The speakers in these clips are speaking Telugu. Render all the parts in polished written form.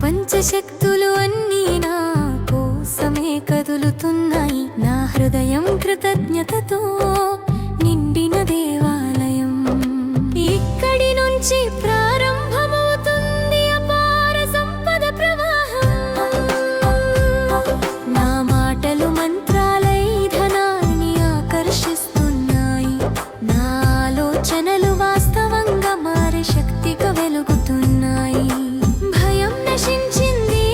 ప్రపంచశక్తులు అన్నీ నా కోసమే కదులుతున్నాయి. నా హృదయం కృతజ్ఞతతో నిండిన దేవాలయం. ఇక్కడి నుంచి ప్రారంభమవుతుంది అపార సంపద ప్రవాహం. నా మాటలు మంత్రాలై ధనాన్ని ఆకర్షిస్తున్నాయి. నా ఆలోచనలు వాస్తవంగా మారే శక్తిగా వెలుగుతున్నాయి. భయం నశించింది,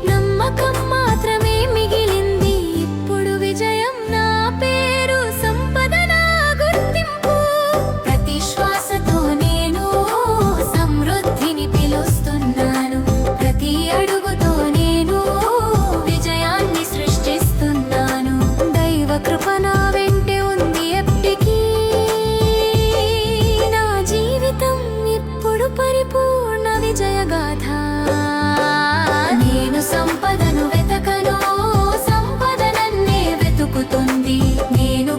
నమ్మకం మాత్రమే మిగిలింది. ఇప్పుడు విజయం నా పేరు, సంపద నా గుర్తింపు. ప్రతి శ్వాసతో నేను సమృద్ధిని పిలుస్తున్నాను. ప్రతి అడుగుతో నేను విజయాన్ని సృష్టిస్తున్నాను. దైవ కృప నా వెంటే ఉంది ఎప్పటికీ. నా జీవితం ఇప్పుడు పరిపూర్ణ విజయగాథ. నేను సంపదను వెతకను, సంపద నన్నే వెతుకుతుంది. నేను